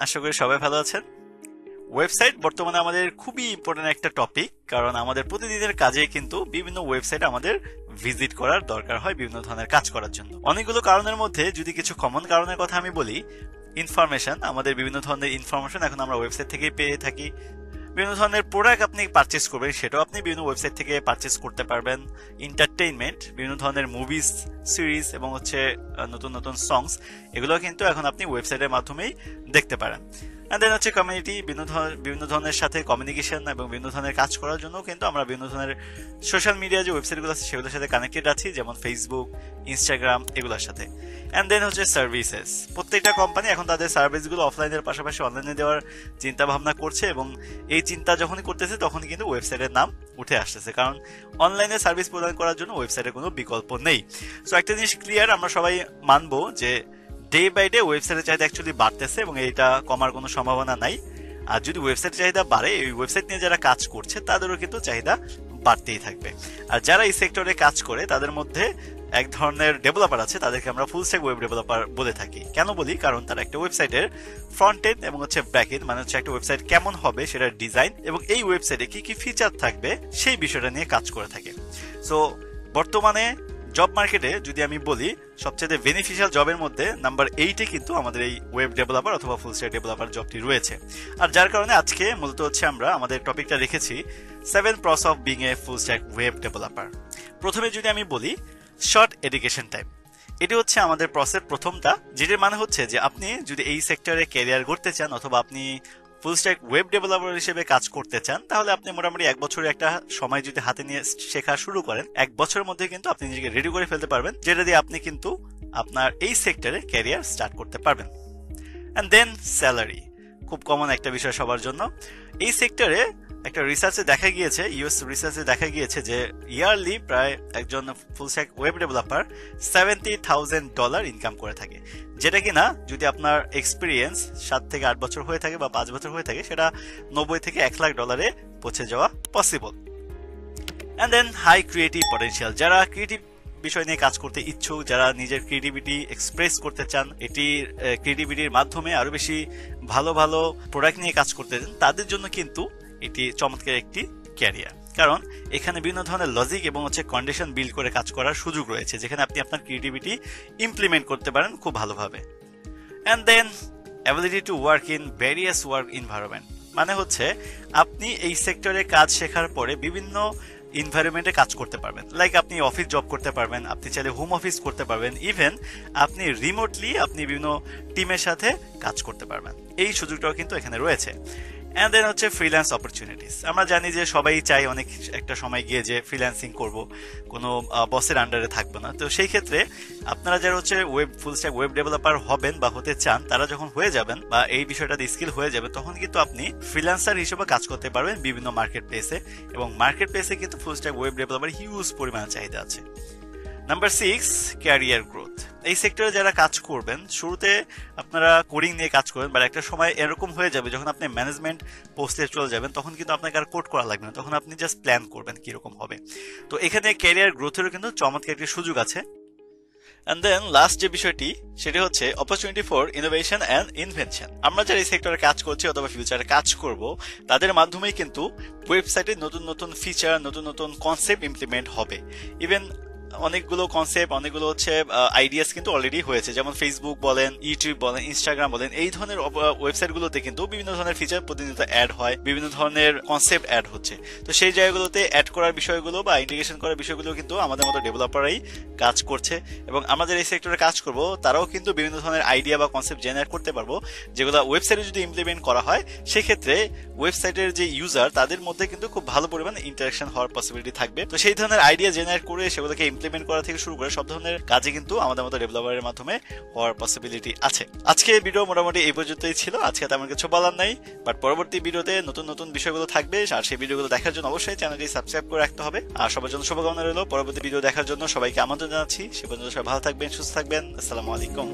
আশা করি সবাই ভালো আছেন। ওয়েবসাইট বর্তমানে আমাদের খুবই ইম্পর্টেন্ট একটা টপিক, কারণ আমাদের প্রতিদিনের কাজে কিন্তু বিভিন্ন ওয়েবসাইট আমাদের ভিজিট করার দরকার হয় বিভিন্ন ধরনের কাজ করার জন্য। অনেকগুলো কারণের মধ্যে যদি কিছু কমন কারণের কথা আমি বলি, ইনফরমেশন, আমাদের বিভিন্ন ধরনের ইনফরমেশন এখন আমরা ওয়েবসাইট থেকেই পেয়ে থাকি। বিভিন্ন ধরনের প্রোডাক্ট আপনি পারচেস করবেন, সেটাও আপনি বিভিন্ন ওয়েবসাইট থেকে পারচেস করতে পারবেন। এন্টারটেইনমেন্ট, বিভিন্ন ধরনের মুভিজ, সিরিজ এবং নতুন নতুন সংস, এগুলো কিন্তু এখন আপনি ওয়েবসাইটের মাধ্যমেই দেখতে পারেন। এন্ড দেন কমিউনিটি, বিভিন্ন ধরনের সাথে কমিউনিকেশন এবং বিভিন্ন ধরনের কাজ করার জন্য কিন্তু আমরা বিভিন্ন ধরনের সোশ্যাল মিডিয়া যে ওয়েবসাইটগুলো আছে সেগুলোর সাথে কানেক্টেড আছি, যেমন ফেসবুক, ইনস্টাগ্রাম, এগুলোর সাথে। And then services. প্রত্যেকটা কোম্পানি এখন তাদের সার্ভিসগুলো অফলাইনের পাশাপাশি অনলাইনে দেওয়ার চিন্তা ভাবনা করছে, এবং এই চিন্তা যখনই করতেছে তখনই কিন্তু ওয়েবসাইটের নাম উঠে আসতেছে, কারণ অনলাইনে সার্ভিস প্রদান করার জন্য ওয়েবসাইটের কোনো বিকল্প নেই। সো একটা জিনিস ক্লিয়ার, আমরা সবাই মানবো যে ডে বাই ডে ওয়েবসাইটের চাহিদা অ্যাকচুয়ালি বাড়তেছে এবং এটা কমার কোনো সম্ভাবনা নাই। আর যদি ওয়েবসাইটের চাহিদা বাড়ে, এই ওয়েবসাইট নিয়ে যারা কাজ করছে তাদেরও কিন্তু চাহিদা বাড়তেই থাকবে। আর যারা এই সেক্টরে কাজ করে তাদের মধ্যে এক ধরনের ডেভেলপার আছে, তাদেরকে আমরা ফুল স্ট্যাক ওয়েব ডেভেলপার বলে থাকি। কেন বলি? কারণ তারা একটা ওয়েবসাইটের ফ্রন্ট এন্ড এবং ব্যাক এন্ড, মানে একটা ওয়েবসাইট কেমন হবে সেটার ডিজাইন এবং এই ওয়েবসাইটে কি কি ফিচার থাকবে সেই বিষয়টা নিয়ে কাজ করে থাকে। সো বর্তমানে জব মার্কেটে যদি আমি বলি, সবচেয়ে বেনিফিশিয়াল জবের মধ্যে নাম্বার 8-এ কিন্তু আমাদের এই ওয়েব ডেভেলপার অথবা ফুল স্ট্যাক ডেভেলপার জবটি রয়েছে। আর যার কারণে আজকে মূলত আমরা আমাদের টপিকটা রেখেছি 7 pros of being a full stack web developer. প্রথমে যদি আমি বলি শর্ট এডুকেশন টাইম, এটি হচ্ছে আমাদের প্রসেস প্রথমটা, যেটির মানে হচ্ছে যে আপনি যদি এই সেক্টরে ক্যারিয়ার করতে চান অথবা আপনি ফুল স্ট্যাক ওয়েব ডেভেলপার হিসেবে কাজ করতে চান, তাহলে আপনি মোটামুটি 1 বছরের একটা সময় যদি হাতে নিয়ে শেখা শুরু করেন, 1 বছরের মধ্যে কিন্তু আপনি নিজেকে রেডি করে ফেলতে পারবেন, যেটা দিয়ে আপনি কিন্তু আপনার এই সেক্টরে ক্যারিয়ার স্টার্ট করতে পারবেন। এন্ড দেন স্যালারি, খুব কমন একটা বিষয় সবার জন্য। এই সেক্টরে একটা রিসার্চে দেখা গিয়েছে, ইউএস রিসার্চে দেখা গিয়েছে যে ইয়ারলি প্রায় একজন ফুল স্ট্যাক ওয়েব ডেভেলপার $70,000 ইনকাম করে থাকে, যেটা কিনা যদি আপনার এক্সপিরিয়েন্স 7 থেকে 8 বছর হয়ে থাকে বা 5 বছর হয়ে থাকে, সেটা $90 থেকে $1 লাখ পৌঁছে যাওয়া possible. And then high creative potential, যারা ক্রিয়েটিভ বিষয় নিয়ে কাজ করতে ইচ্ছুক, যারা নিজের ক্রিয়েটিভিটি এক্সপ্রেস করতে চান, এটি ক্রিয়েটিভিটির মাধ্যমে আরো বেশি ভালো ভালো প্রোডাক্ট নিয়ে কাজ করতে চান, তাদের জন্য কিন্তু এটি চমৎকার একটি ক্যারিয়ার, কারণ এখানে বিভিন্ন ধরনের লজিক এবং কন্ডিশন বিল্ড করে কাজ করার সুযোগ রয়েছে, যেখানে আপনি আপনার ক্রিয়েটিভিটি ইমপ্লিমেন্ট করতে পারেন খুব ভালোভাবে। And then ability to work in various work environment, মানে হচ্ছে আপনি এই সেক্টরে কাজ শেখার পরে বিভিন্ন এনভায়রনমেন্টে কাজ করতে পারবেন। লাইক আপনি অফিস জব করতে পারবেন, আপনি চাইলে হোম অফিস করতে পারবেন, ইভেন আপনি রিমোটলি আপনি বিভিন্ন টিমের সাথে কাজ করতে পারবেন। এই সুযোগটাও কিন্তু এখানে রয়েছে। And then freelance opportunities. আমরা জানি যে সবাই চাই অনেক একটা সময় গিয়ে যে ফ্রিল্যান্সিং করব, কোনো বসের আন্ডারে থাকবো না। তো সেই ক্ষেত্রে আপনারা যারা ওয়েব ফুল স্ট্যাক ওয়েব ডেভেলপার হবেন বা হতে চান, তারা যখন হয়ে যাবেন বা এই বিষয়টাতে স্কিল হয়ে যাবে, তখন কিন্তু আপনি ফ্রিল্যান্সার হিসেবে কাজ করতে পারবেন বিভিন্ন মার্কেট প্লেসে, এবং মার্কেট প্লেসে কিন্তু ফুল স্ট্যাক ওয়েব ডেভেলপার হিউজ পরিমাণে চাহিদা আছে। Number 6, career growth. এই সেক্টরে যারা কাজ করবেন, শুরুতে আপনারা কোডিং নিয়ে কাজ করবেন, বা একটা সময় এরকম হয়ে যাবে যখন আপনি ম্যানেজমেন্ট পোস্টে চলে যাবেন, তখন কিন্তু আপনাকে আর কোড করা লাগবে না, তখন আপনি জাস্ট প্ল্যান করবেন কিরকম হবে। তো এখানে ক্যারিয়ার গ্রোথেরও কিন্তু চমৎকার একটি সুযোগ আছে। এন্ড দেন লাস্ট যে বিষয়টি, সেটি হচ্ছে opportunity for innovation and invention. আমরা যারা এই সেক্টরে কাজ করছি অথবা ফিউচারে কাজ করব, তাদের মাধ্যমেই কিন্তু ওয়েবসাইটে নতুন নতুন ফিচার, নতুন নতুন কনসেপ্ট ইমপ্লিমেন্ট হবে। ইভেন অনেকগুলো কনসেপ্ট, অনেকগুলো আইডিয়াস কিন্তু অলরেডি হয়েছে, যেমন ফেসবুক বলেন, ইউটিউব বলেন, ইনস্টাগ্রাম বলেন, এই ধরনের ওয়েবসাইটগুলোতে কিন্তু বিভিন্ন ধরনের ফিচার প্রতিনিয়ত অ্যাড হয়, বিভিন্ন ধরনের কনসেপ্ট অ্যাড হচ্ছে। তো সেই জায়গাগুলোতে অ্যাড করার বিষয়গুলো বা ইন্টিগ্রেশন করার বিষয়গুলো কিন্তু আমাদের মতো ডেভেলপাররাই কাজ করছে, এবং আমাদের এই সেক্টরে কাজ করব তারাও কিন্তু বিভিন্ন ধরনের আইডিয়া বা কনসেপ্ট জেনারেট করতে পারবো, যেগুলো ওয়েবসাইটে যদি ইমপ্লিমেন্ট করা হয়, সেক্ষেত্রে ওয়েবসাইটের যে ইউজার, তাদের মধ্যে কিন্তু খুব ভালো পরিমাণে ইন্টারাকশন হওয়ার পসিবিলিটি থাকবে। তো সেই ধরনের আইডিয়া জেনারেট করে সেগুলোকে ইমপ্লিমেন্ট করা থেকে শুরু করে সব ধরনের কাজে কিন্তু আমাদের মতো ডেভেলপারের মাধ্যমে হওয়ার পসিবিলিটি আছে। আজকে ভিডিও মোটামুটি এই পর্যন্তই ছিল। আজকে তেমন কিছু বলার নাই, বাট পরবর্তী ভিডিওতে নতুন নতুন বিষয়গুলো থাকবে, আর সেই ভিডিওগুলো দেখার জন্য অবশ্যই চ্যানেলটি সাবস্ক্রাইব করে রাখতে হবে। আর সবার জন্য শুভকামনা রইল। পরবর্তী ভিডিও দেখার জন্য সবাইকে আমন্ত্রণ জানাচ্ছি। সে পর্যন্ত সবাই ভালো থাকবেন, সুস্থ থাকবেন। আসসালামু আলাইকুম।